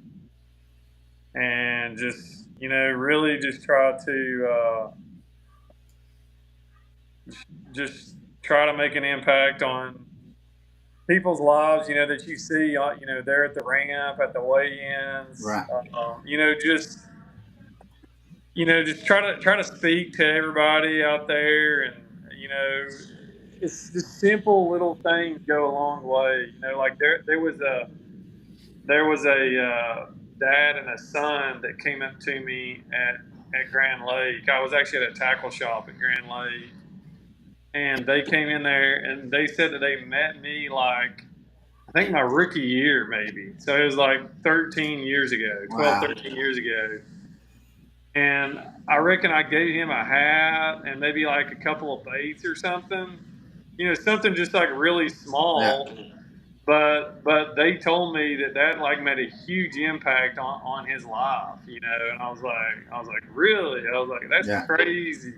and just really just try to just try to make an impact on people's lives, that you see, there at the ramp, at the weigh-ins, Right. just try to speak to everybody out there, and it's just simple little things go a long way. Like there was a dad and a son that came up to me at Grand Lake. I was actually at a tackle shop at Grand Lake, and they came in there and they said that they met me like I think my rookie year, maybe. So it was like 13 years ago, 12, Wow. 13 years ago. And I reckon I gave him a hat and maybe like a couple of baits or something. Something just like really Yeah. small. But they told me that like made a huge impact on his life, and I was like, really? I was like, that's Yeah. crazy.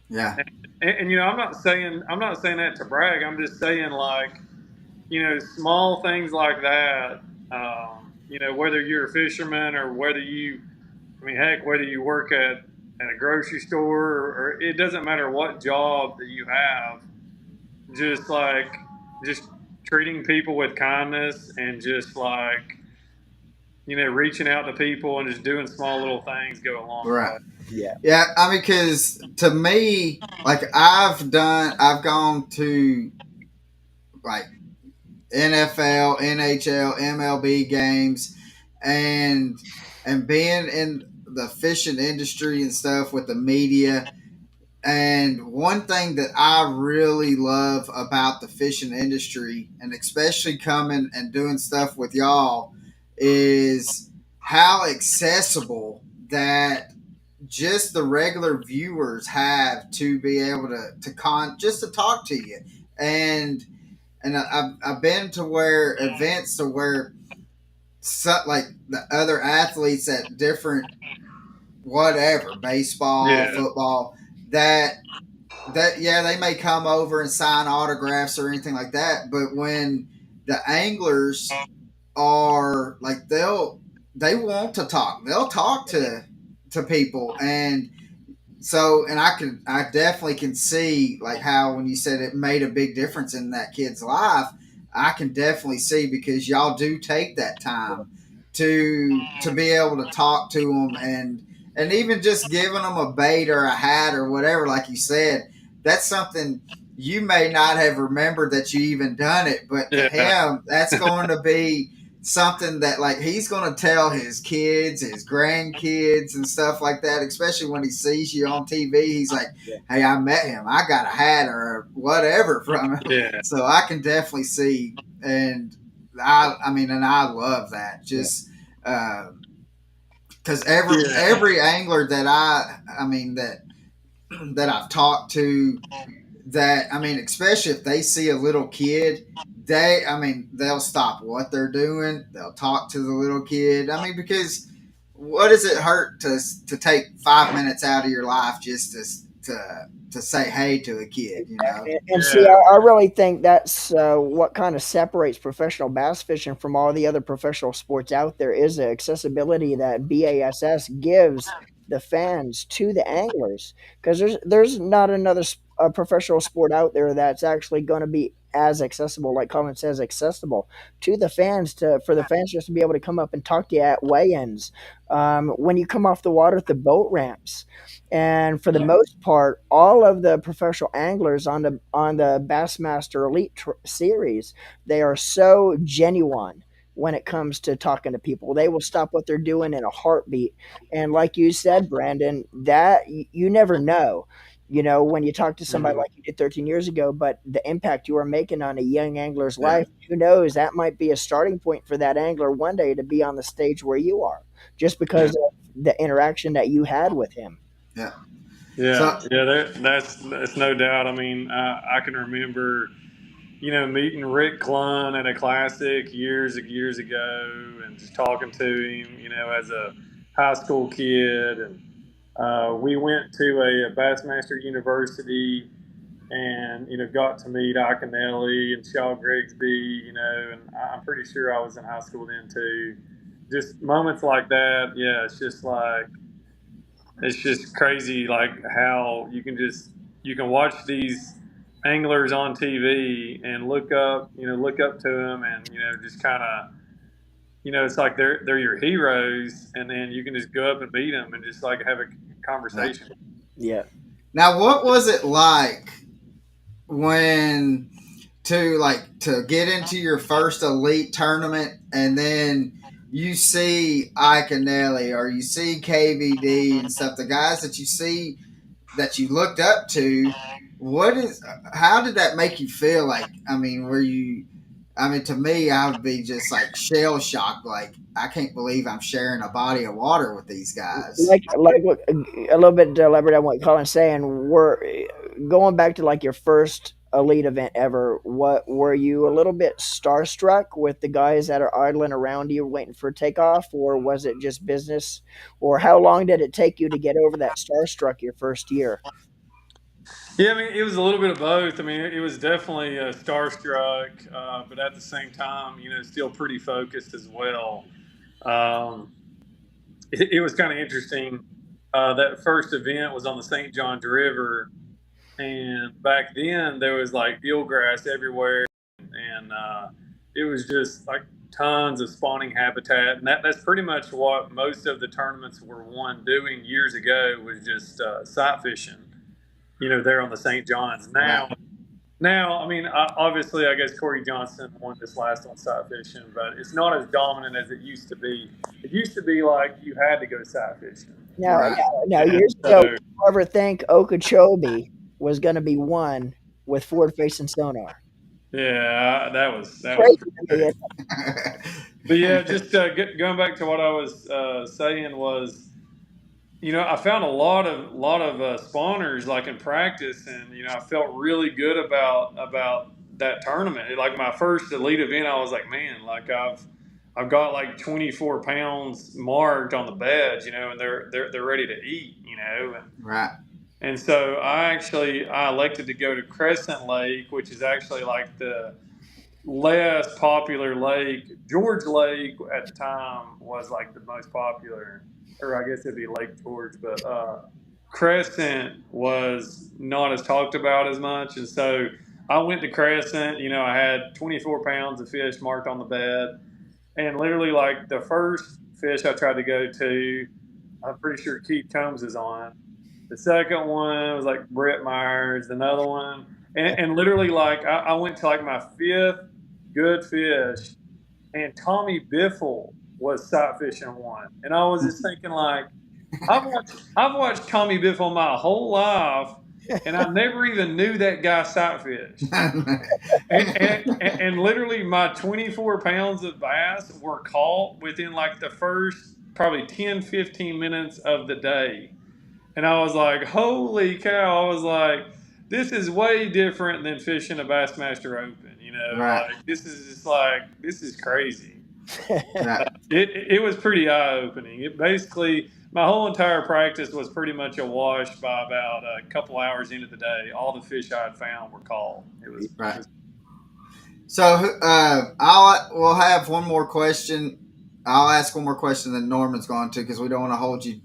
Yeah. And I'm not saying that to brag. I'm just saying like, small things like that. Whether you're a fisherman or whether you work at a grocery store, or it doesn't matter what job that you have, just like, just treating people with kindness, and just like, reaching out to people and just doing small little things go a long Right. way. Yeah. Yeah. I mean, because to me, like I've gone to like NFL, NHL, MLB games, and being in the fishing industry and stuff with the media. And one thing that I really love about the fishing industry, and especially coming and doing stuff with y'all, is how accessible that just the regular viewers have to be able just to talk to you. And I've been to where events to where like the other athletes at different whatever baseball, Yeah, football, that yeah, they may come over and sign autographs or anything like that, but when the anglers are like they want to talk, they'll talk to people. And so, and I definitely can see like how when you said it made a big difference in that kid's life, I can definitely see, because y'all do take that time to be able to talk to them, and even just giving them a bait or a hat or whatever, like you said, that's something you may not have remembered that you even done it, but to yeah, him, that's going to be something that like he's going to tell his kids, his grandkids, and stuff like that. Especially when he sees you on TV, he's like, "Hey, I met him. I got a hat or whatever from him." yeah, So I can definitely see, and I mean, and I love that. Just because yeah, every angler that I mean that I've talked to, that I mean, especially if they see a little kid, I mean, they'll stop what they're doing. They'll talk to the little kid. I mean, because what does it hurt to take 5 minutes out of your life just to say hey to a kid? And see, yeah, I really think that's what kind of separates professional bass fishing from all the other professional sports out there is the accessibility that BASS gives the fans to the anglers. Because there's not another professional sport out there that's actually going to be as accessible, like Colin says, accessible to the fans, to for the fans just to be able to come up and talk to you at weigh-ins, when you come off the water at the boat ramps. And for the most part, all of the professional anglers on the Bassmaster Elite series, they are so genuine when it comes to talking to people. They will stop what they're doing in a heartbeat. And like you said, Brandon, that you never know, when you talk to somebody Mhm. like you did 13 years ago, but the impact you are making on a young angler's Yeah. life, who knows, that might be a starting point for that angler one day to be on the stage where you are, just Yeah. because of the interaction that you had with him. Yeah. Yeah, So yeah, that's no doubt. I mean, I can remember, meeting Rick Clunn at a classic years ago, and just talking to him, as a high school kid, and we went to a Bassmaster University, and got to meet Iaconelli and Shaw Grigsby, and I'm pretty sure I was in high school then too. Just moments like that, yeah, it's just crazy, like how you can watch these anglers on TV and look up to them, and just kind of, it's like they're your heroes, and then you can just go up and beat them and just like have a yeah. conversation. Yeah. Now, what was it like when to get into your first elite tournament, and then you see Iaconelli or you see KVD and stuff, the guys that you see that you looked up to? How did that make you feel? Like, I mean, were you? I mean, to me, I would be just like shell shocked. Like, I can't believe I'm sharing a body of water with these guys. Like what, a little bit to elaborate on what Colin's saying. We're going back to like your first elite event ever. What were you a little bit starstruck with the guys that are idling around you waiting for takeoff, or was it just business? Or how long did it take you to get over that starstruck your first year? Yeah, I mean, it was a little bit of both. I mean, it was definitely starstruck, but at the same time, still pretty focused as well. Um, it was kind of interesting. That first event was on the St. Johns River, and back then there was like eelgrass everywhere, and it was just like tons of spawning habitat, and that's pretty much what most of the tournaments were won doing years ago, was just sight fishing. There on the St. John's. Right. Now, I mean, obviously, I guess Corey Johnson won this last on sight fishing, but it's not as dominant as it used to be. It used to be like you had to go sight fishing. Right. Now, And years ago, so, did you ever think Okeechobee was going to be won with forward facing sonar? yeah, that was Crazy pretty to me. crazy. But yeah, just going back to what I was saying was, I found a lot of spawners like in practice, and I felt really good about that tournament. Like my first elite event, I was like, man, like I've got like 24 pounds marked on the beds, and they're ready to eat, Right. and so I elected to go to Crescent Lake, which is actually like the less popular lake. George Lake at the time was like the most popular, or I guess it'd be Lake George, but Crescent was not as talked about as much. And so I went to Crescent. I had 24 pounds of fish marked on the bed, and literally like the first fish I tried to go to, I'm pretty sure Keith Combs is on. The second one was like Brett Myers. Another one, and literally like I went to like my fifth good fish, and Tommy Biffle was sight fishing one, and I was just thinking like I've watched Tommy Biffle my whole life, and I never even knew that guy sight fished. And literally my 24 pounds of bass were caught within like the first probably 10-15 minutes of the day. And I was like, holy cow. I was like, this is way different than fishing a Bassmaster Open. Right. Like this is crazy. Right. It was pretty eye opening. It basically, my whole entire practice was pretty much a wash by about a couple hours into the day. All the fish I had found were caught. It was, it Right. was So we'll have one more question. I'll ask one more question that Norman's going to, because we don't want to hold you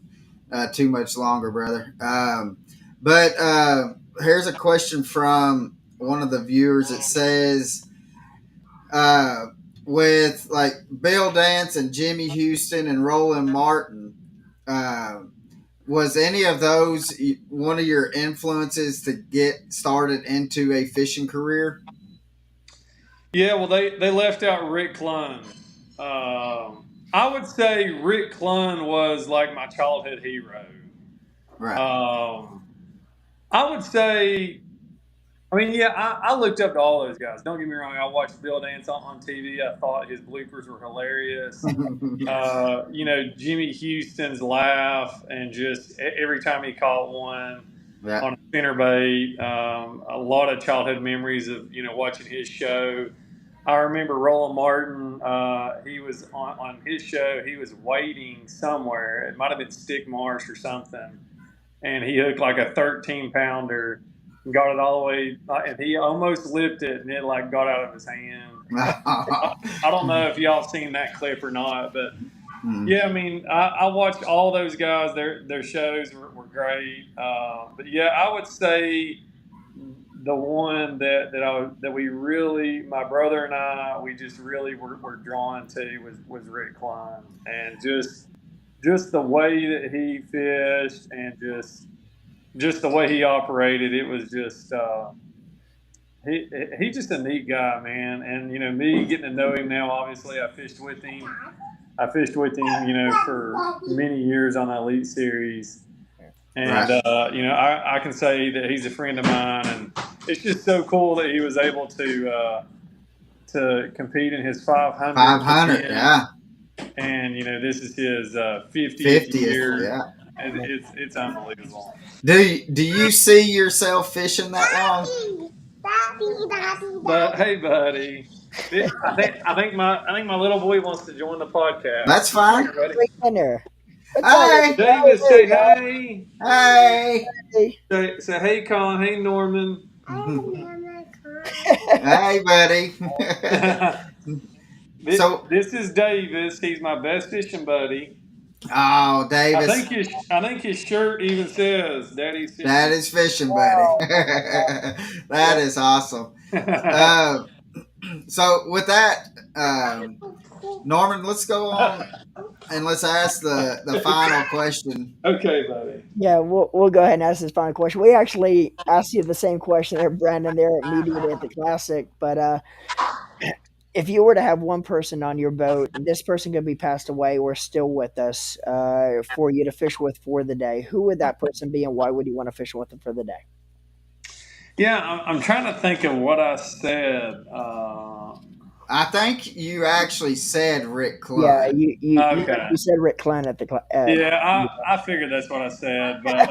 too much longer, brother. But here's a question from one of the viewers. It says, uh, with like Bill Dance and Jimmy Houston and Roland Martin, uh, was any of those one of your influences to get started into a fishing career? Yeah, well, they left out Rick Clunn. I would say Rick Clunn was like my childhood hero. Right. Um, I would say, I mean, yeah, I looked up to all those guys. Don't get me wrong. I watched Bill Dance on TV. I thought his bloopers were hilarious. Jimmy Houston's laugh and just every time he caught one Yeah. on a spinnerbait. A lot of childhood memories of watching his show. I remember Roland Martin. He was on his show. He was waiting somewhere. It might have been Stick Marsh or something, and he hooked like a 13-pounder. And got it all the way, and he almost lipped it, and it like got out of his hand. I don't know if y'all seen that clip or not, but yeah, I mean, I watched all those guys. Their shows were great. But yeah, I would say the one that we really, my brother and I, we just really were drawn to was Rick Klein, and just the way that he fished and just the way he operated. It was just he's just a neat guy, man. And me getting to know him now. Obviously, I fished with him, for many years on the Elite Series. And, Right. I can say that he's a friend of mine. And it's just so cool that he was able to compete in his 500. 500, yeah. And, this is his 50th 50th, year. yeah. And it's unbelievable. Do you see yourself fishing that long? But hey, buddy, I think my little boy wants to join the podcast. That's fine. Great dinner. Hey. David, say hey. Hey. Say hey, Colin. Hey, Norman. Hey, buddy. This is Davis. He's my best fishing buddy. Oh, Davis. I think his shirt even says "Daddy's fishing." That is fishing, buddy. That is awesome. So with that, Norman, let's go on and let's ask the final question. Okay, buddy. Yeah, we'll go ahead and ask this final question. We actually asked you the same question there, Brandon, there immediately at the Classic. But if you were to have one person on your boat, this person could be passed away or still with us for you to fish with for the day, who would that person be and why would you want to fish with them for the day? Yeah, I'm trying to think of what I said. I think you actually said Rick Klein. Yeah, you said Rick Klein at the yeah, I figured that's what I said. But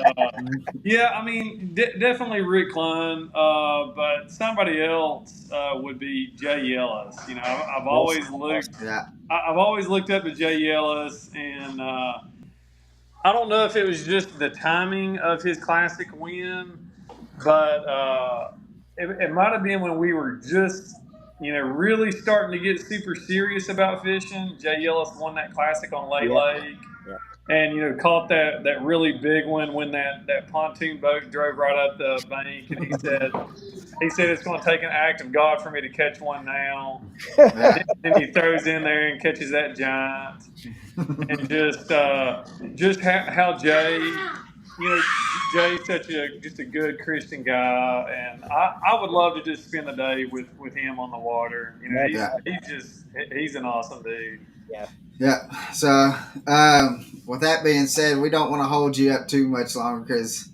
yeah, I mean, definitely Rick Klein. But somebody else would be Jay Ellis. I've always looked up to Jay Ellis, and I don't know if it was just the timing of his Classic win, but it might have been when we were just really starting to get super serious about fishing. Jay Ellis won that Classic on Lay Lake. Yeah. And, caught that really big one when that pontoon boat drove right up the bank. And he said it's going to take an act of God for me to catch one now. And he throws in there and catches that giant. And just how Jay, Jay's such a good Christian guy, and I would love to just spend the day with him on the water. He's an awesome dude. Yeah. So with that being said, we don't want to hold you up too much longer because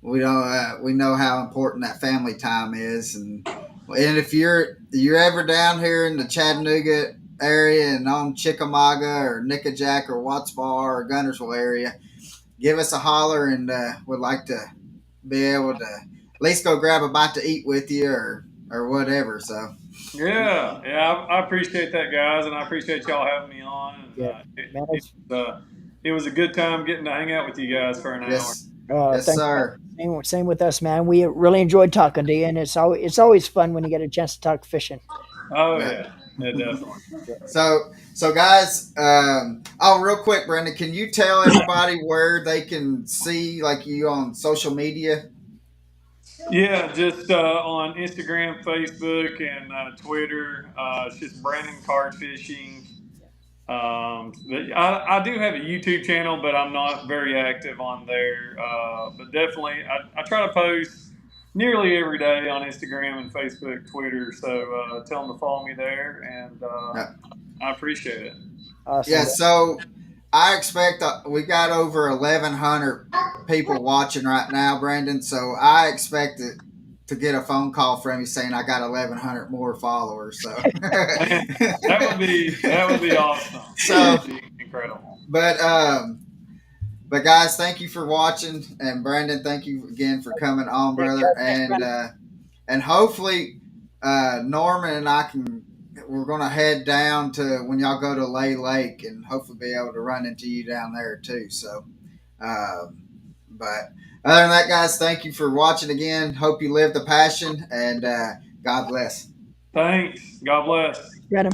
we know how important that family time is, and if you're ever down here in the Chattanooga area and on Chickamauga or Nickajack or Watts Bar or Guntersville area, give us a holler, and would like to be able to at least go grab a bite to eat with you or whatever. So yeah, I appreciate that, guys, and I appreciate y'all having me on. It was a good time getting to hang out with you guys for an hour. Yes, sir. Same with us, man. We really enjoyed talking to you, and it's always fun when you get a chance to talk fishing. Oh yeah, definitely. So guys, real quick, Brendan, can you tell everybody where they can see you on social media? Yeah, just on Instagram, Facebook, and Twitter. It's just Brandon Card Fishing. I do have a YouTube channel, but I'm not very active on there. But definitely, I try to post nearly every day on Instagram and Facebook, Twitter. So tell them to follow me there, and Uh, I appreciate it. yeah, Awesome. so I expect we got over 1,100 people watching right now, Brandon. So I expect to get a phone call from you saying I got 1,100 more followers. So, Man, that would be awesome. so, That would be incredible. but but guys, thank you for watching, and Brandon, thank you again for coming on, Take brother, care. Thanks, man. and hopefully Norman and I can. We're gonna head down to when y'all go to Lay Lake, and hopefully be able to run into you down there too. So, but other than that, guys, thank you for watching again. Hope you live the passion, and God bless. Thanks. God bless. Get him.